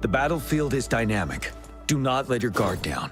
The battlefield is dynamic. Do not let your guard down.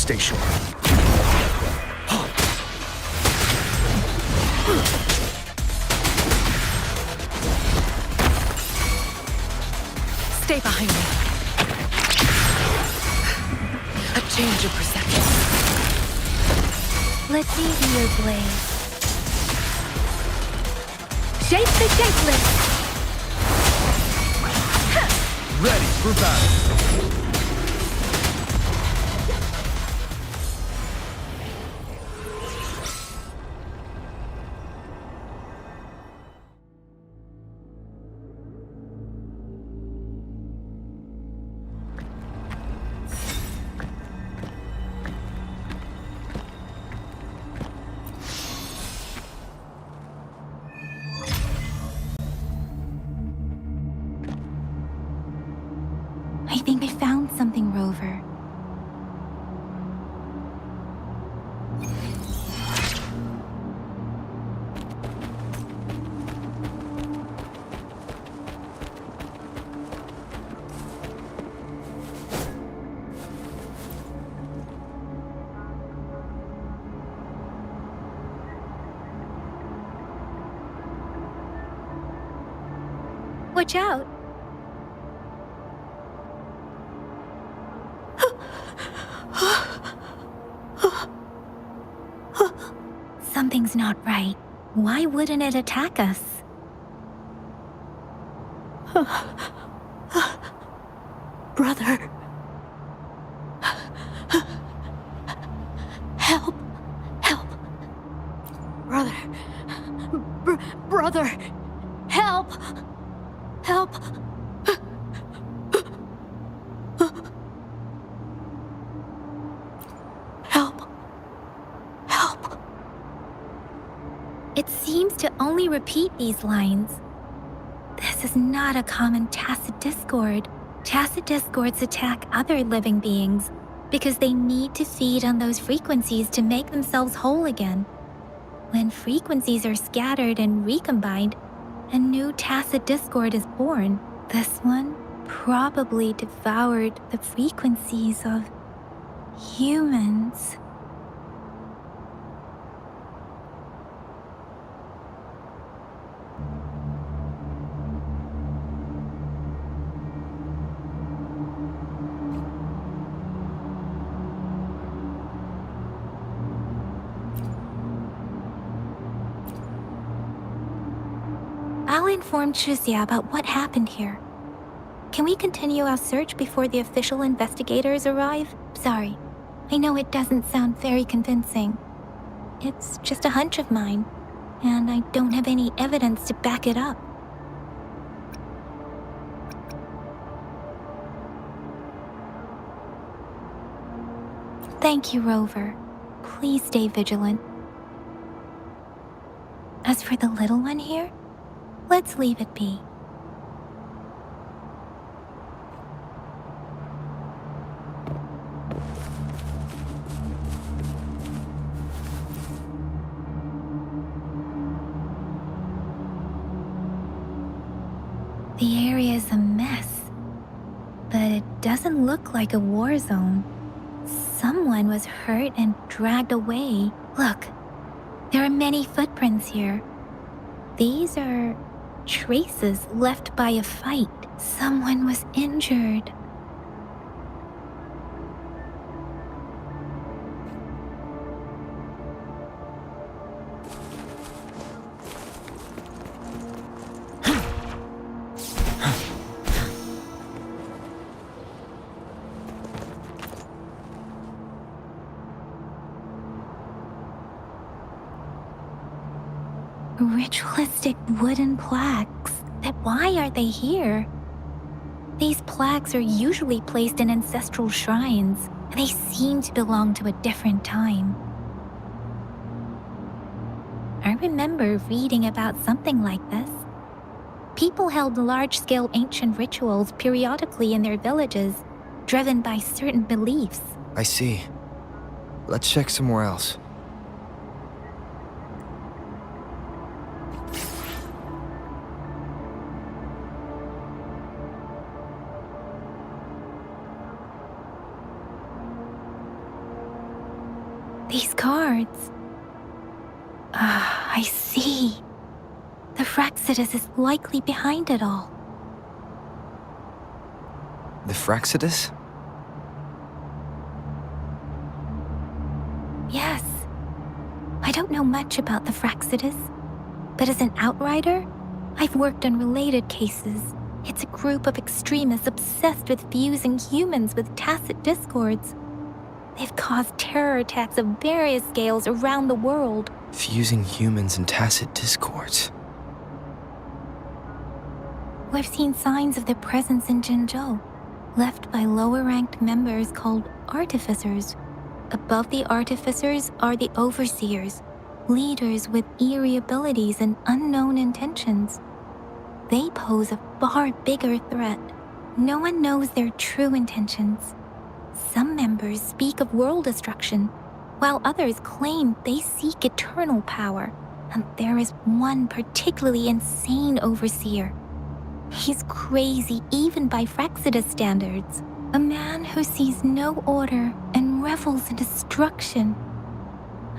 Stay sure. Stay behind me. A change of perception. Let's see your blade. Shape the shapeless! Ready for battle. I think I found something, Rover. Watch out! Something's not right. Why wouldn't it attack us? Brother. Help. Help. Brother. Brother. Help. Help. Help. Help. It seems to only repeat these lines. This is not a common Tacet Discord. Tacet Discords attack other living beings because they need to feed on those frequencies to make themselves whole again. When frequencies are scattered and recombined, a new Tacet Discord is born. This one probably devoured the frequencies of humans. I'll inform Chuzia about what happened here. Can we continue our search before the official investigators arrive? Sorry, I know it doesn't sound very convincing. It's just a hunch of mine, and I don't have any evidence to back it up. Thank you, Rover. Please stay vigilant. As for the little one here, let's leave it be. The area is a mess, but it doesn't look like a war zone. Someone was hurt and dragged away. Look, there are many footprints here. These are traces left by a fight. Someone was injured. Ritualistic wooden plaques. But why are they here? These plaques are usually placed in ancestral shrines, and they seem to belong to a different time. I remember reading about something like this. People held large-scale ancient rituals periodically in their villages, driven by certain beliefs. I see. Let's check somewhere else. These cards. Ah, I see. The Frexidus is likely behind it all. The Frexidus? Yes. I don't know much about the Frexidus, but as an outrider, I've worked on related cases. It's a group of extremists obsessed with fusing humans with tacit discords. They've caused terror attacks of various scales around the world. Fusing humans and tacit discords. We've seen signs of their presence in Jinzhou, left by lower-ranked members called Artificers. Above the Artificers are the Overseers, leaders with eerie abilities and unknown intentions. They pose a far bigger threat. No one knows their true intentions. Some members speak of world destruction, while others claim they seek eternal power. And there is one particularly insane Overseer. He's crazy even by Frexidus standards. A man who sees no order and revels in destruction.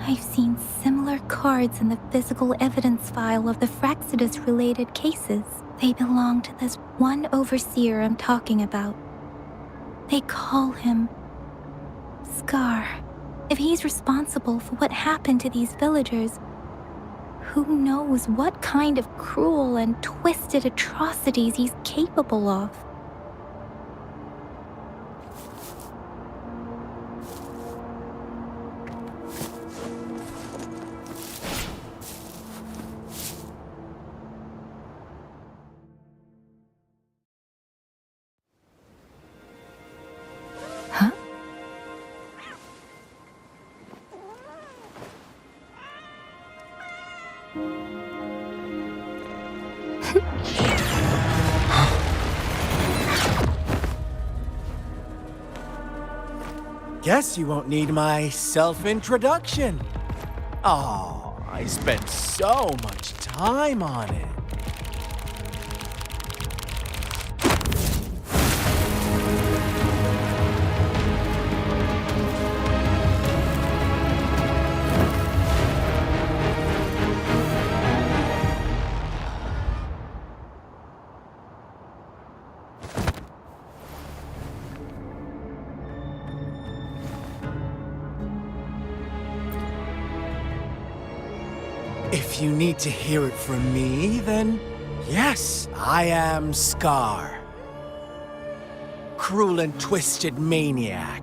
I've seen similar cards in the physical evidence file of the Frexidus-related cases. They belong to this one Overseer I'm talking about. They call him Scar. If he's responsible for what happened to these villagers, who knows what kind of cruel and twisted atrocities he's capable of? Huh? Guess you won't need my self-introduction. Oh, I spent so much time on it. If you need to hear it from me, then yes, I am Scar. Cruel and twisted maniac.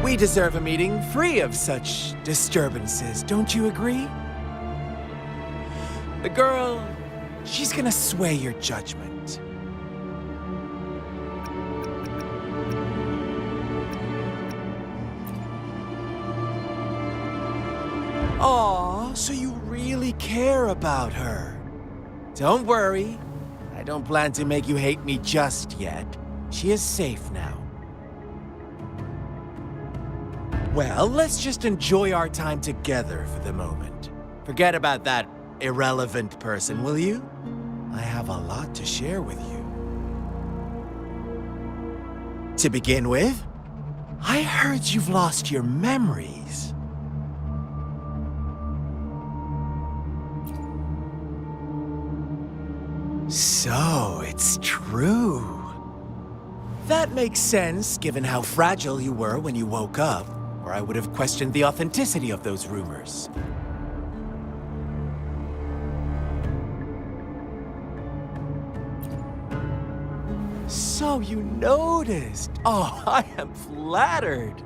We deserve a meeting free of such disturbances, don't you agree? The girl, she's gonna sway your judgment. Aw, so you really care about her. Don't worry. I don't plan to make you hate me just yet. She is safe now. Well, let's just enjoy our time together for the moment. Forget about that irrelevant person, will you? I have a lot to share with you. To begin with, I heard you've lost your memories. So, it's true. That makes sense, given how fragile you were when you woke up, or I would have questioned the authenticity of those rumors. So you noticed. Oh, I am flattered.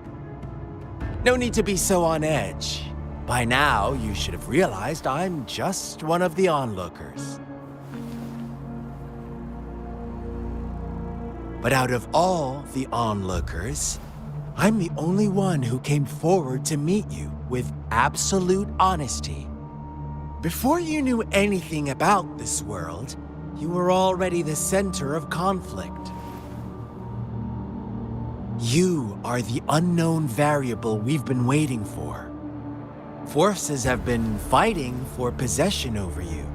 No need to be so on edge. By now, you should have realized I'm just one of the onlookers. But out of all the onlookers, I'm the only one who came forward to meet you with absolute honesty. Before you knew anything about this world, you were already the center of conflict. You are the unknown variable we've been waiting for. Forces have been fighting for possession over you.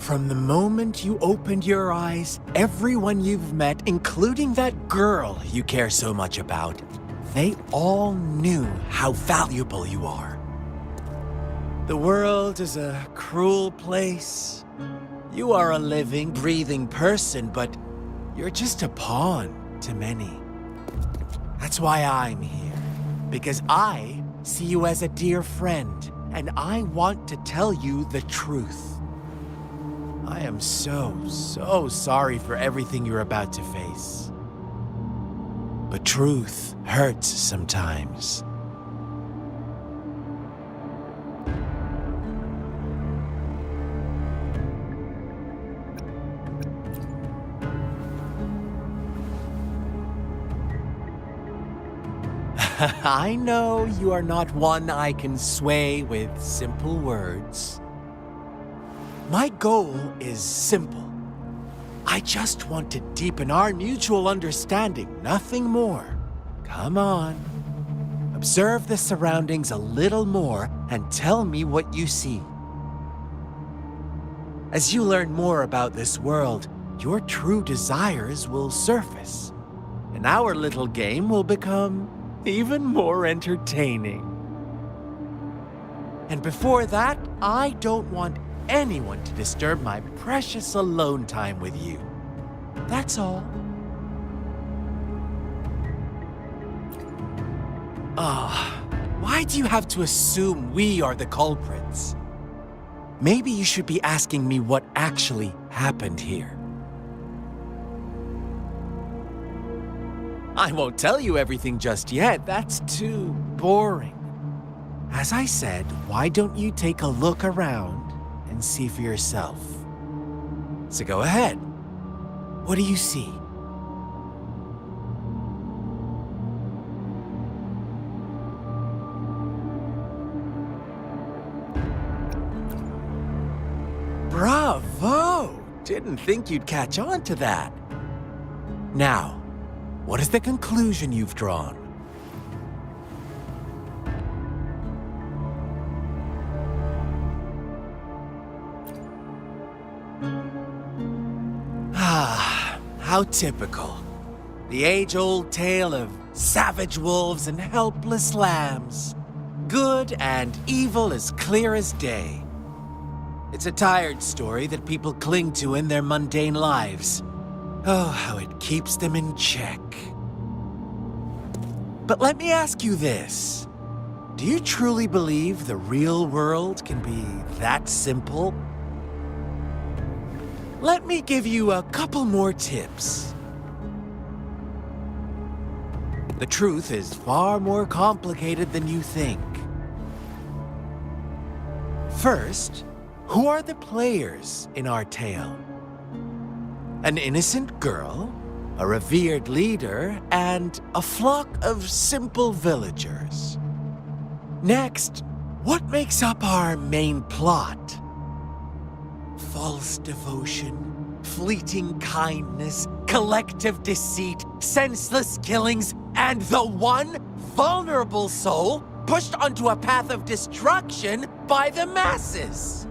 From the moment you opened your eyes, everyone you've met, including that girl you care so much about, they all knew how valuable you are. The world is a cruel place. You are a living, breathing person, but you're just a pawn to many. That's why I'm here, because I see you as a dear friend, and I want to tell you the truth. I am so sorry for everything you're about to face. But truth hurts sometimes. I know you are not one I can sway with simple words. My goal is simple. I just want to deepen our mutual understanding, nothing more. Come on. Observe the surroundings a little more and tell me what you see. As you learn more about this world, your true desires will surface, and our little game will become even more entertaining. And before that, I don't want anyone to disturb my precious alone time with you. That's all. Why do you have to assume we are the culprits? Maybe you should be asking me what actually happened here. I won't tell you everything just yet. That's too boring. As I said, why don't you take a look around and see for yourself? So go ahead. What do you see? Bravo! Didn't think you'd catch on to that. Now, what is the conclusion you've drawn? How typical. The age-old tale of savage wolves and helpless lambs. Good and evil as clear as day. It's a tired story that people cling to in their mundane lives. Oh, how it keeps them in check. But let me ask you this. Do you truly believe the real world can be that simple? Let me give you a couple more tips. The truth is far more complicated than you think. First, who are the players in our tale? An innocent girl, a revered leader, and a flock of simple villagers. Next, what makes up our main plot? False devotion, fleeting kindness, collective deceit, senseless killings, and the one vulnerable soul pushed onto a path of destruction by the masses.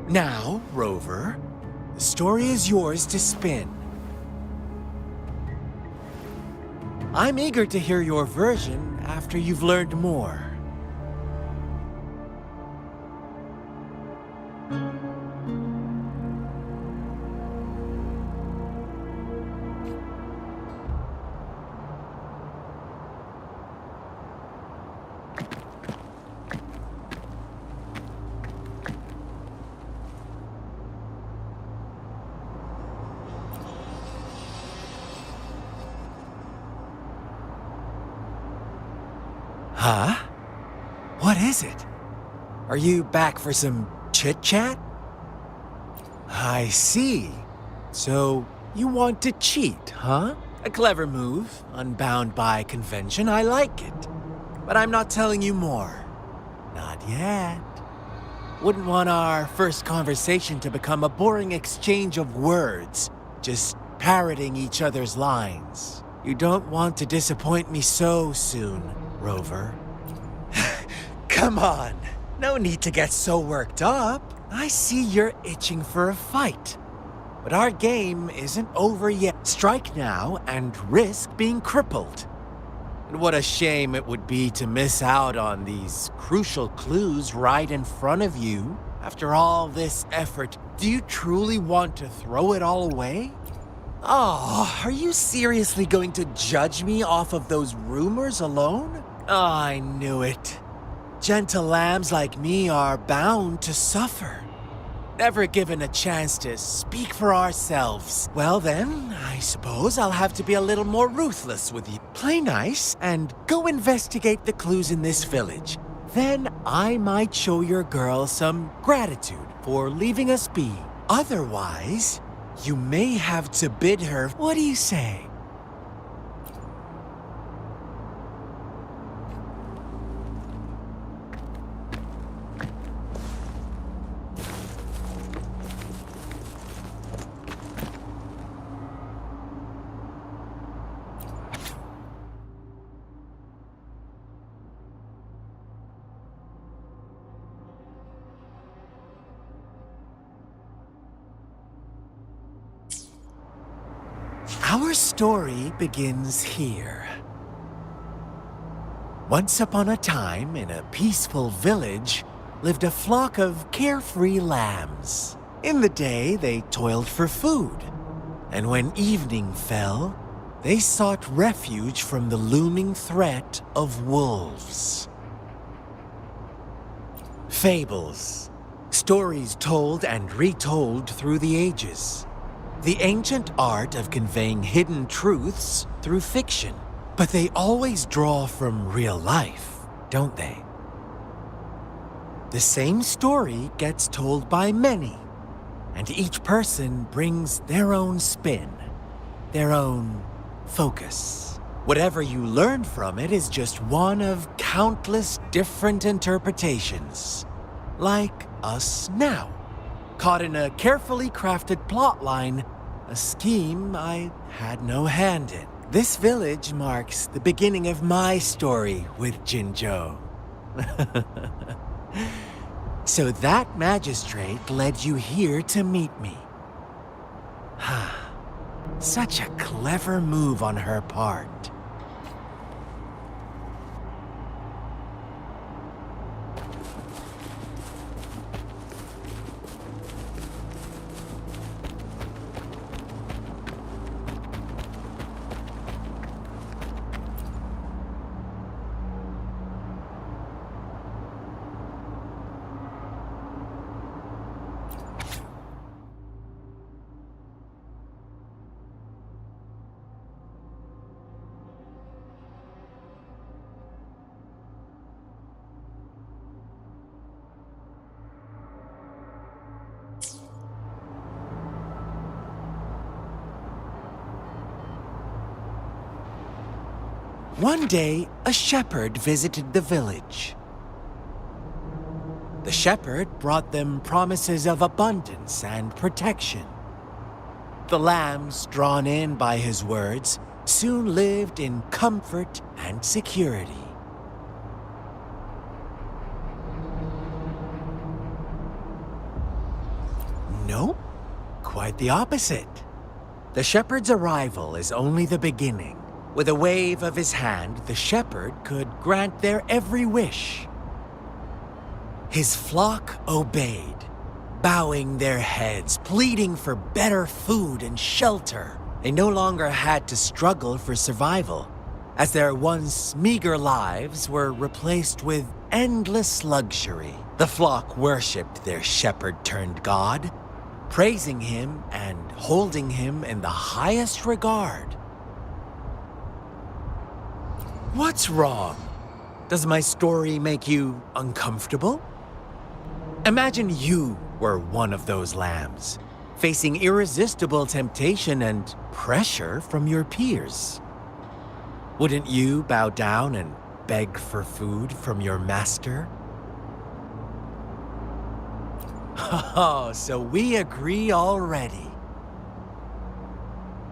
Now, Rover, the story is yours to spin. I'm eager to hear your version after you've learned more. Huh? What is it? Are you back for some chit-chat? I see. So, you want to cheat, huh? A clever move, unbound by convention, I like it. But I'm not telling you more. Not yet. Wouldn't want our first conversation to become a boring exchange of words, just parroting each other's lines. You don't want to disappoint me so soon, Rover. Come on. no need to get so worked up. I see you're itching for a fight. But our game isn't over yet. Strike now and risk being crippled. And what a shame it would be to miss out on these crucial clues right in front of you. After all this effort, do you truly want to throw it all away? Oh, are you seriously going to judge me off of those rumors alone? Oh, I knew it. Gentle lambs like me are bound to suffer. Never given a chance to speak for ourselves. Well then, I suppose I'll have to be a little more ruthless with you. Play nice and go investigate the clues in this village. Then I might show your girl some gratitude for leaving us be. Otherwise, you may have to bid her. What do you say? Our story begins here. Once upon a time, in a peaceful village, lived a flock of carefree lambs. In the day, they toiled for food, and when evening fell, they sought refuge from the looming threat of wolves. Fables, stories told and retold through the ages. The ancient art of conveying hidden truths through fiction. But they always draw from real life, don't they? The same story gets told by many, and each person brings their own spin, their own focus. Whatever you learn from it is just one of countless different interpretations. Like us now. Caught in a carefully crafted plotline, a scheme I had no hand in. This village marks the beginning of my story with Jinzhou. So that magistrate led you here to meet me. Such a clever move on her part. One day, a shepherd visited the village. The shepherd brought them promises of abundance and protection. The lambs, drawn in by his words, soon lived in comfort and security. Nope, quite the opposite. The shepherd's arrival is only the beginning. With a wave of his hand, the shepherd could grant their every wish. His flock obeyed, bowing their heads, pleading for better food and shelter. They no longer had to struggle for survival, as their once meager lives were replaced with endless luxury. The flock worshipped their shepherd-turned-god, praising him and holding him in the highest regard. What's wrong? Does my story make you uncomfortable? Imagine you were one of those lambs, facing irresistible temptation and pressure from your peers. Wouldn't you bow down and beg for food from your master? Oh, so we agree already.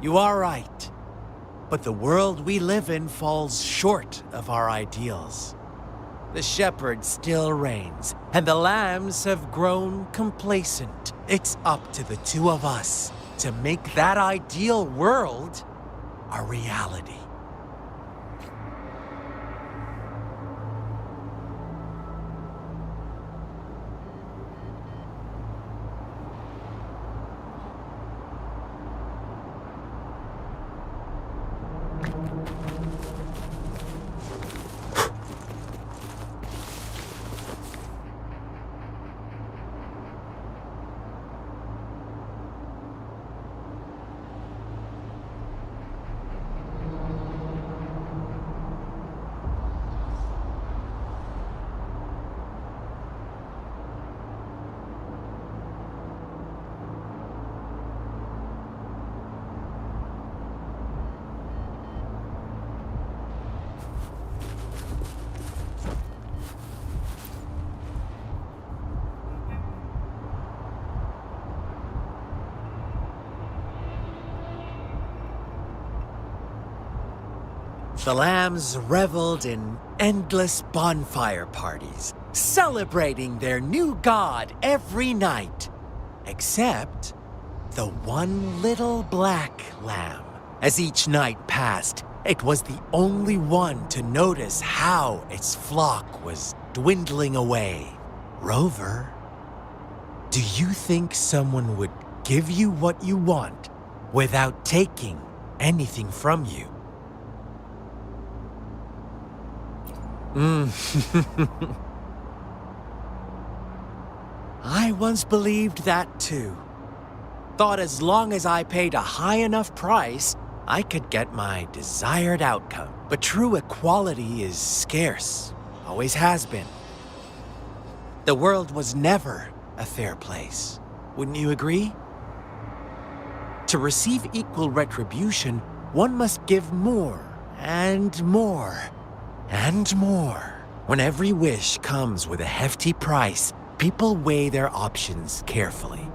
You are right. But the world we live in falls short of our ideals. The shepherd still reigns, and the lambs have grown complacent. It's up to the two of us to make that ideal world a reality. The lambs reveled in endless bonfire parties, celebrating their new god every night. Except the one little black lamb. As each night passed, it was the only one to notice how its flock was dwindling away. Rover, do you think someone would give you what you want without taking anything from you? I once believed that too. Thought as long as I paid a high enough price, I could get my desired outcome. But true equality is scarce, always has been. The world was never a fair place. Wouldn't you agree? To receive equal retribution, one must give more and more. And more. When every wish comes with a hefty price, people weigh their options carefully.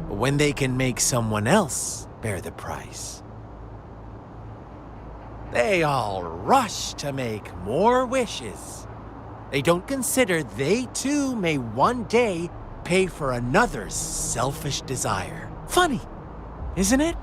But when they can make someone else bear the price, they all rush to make more wishes. They don't consider they too may one day pay for another's selfish desire. Funny, isn't it?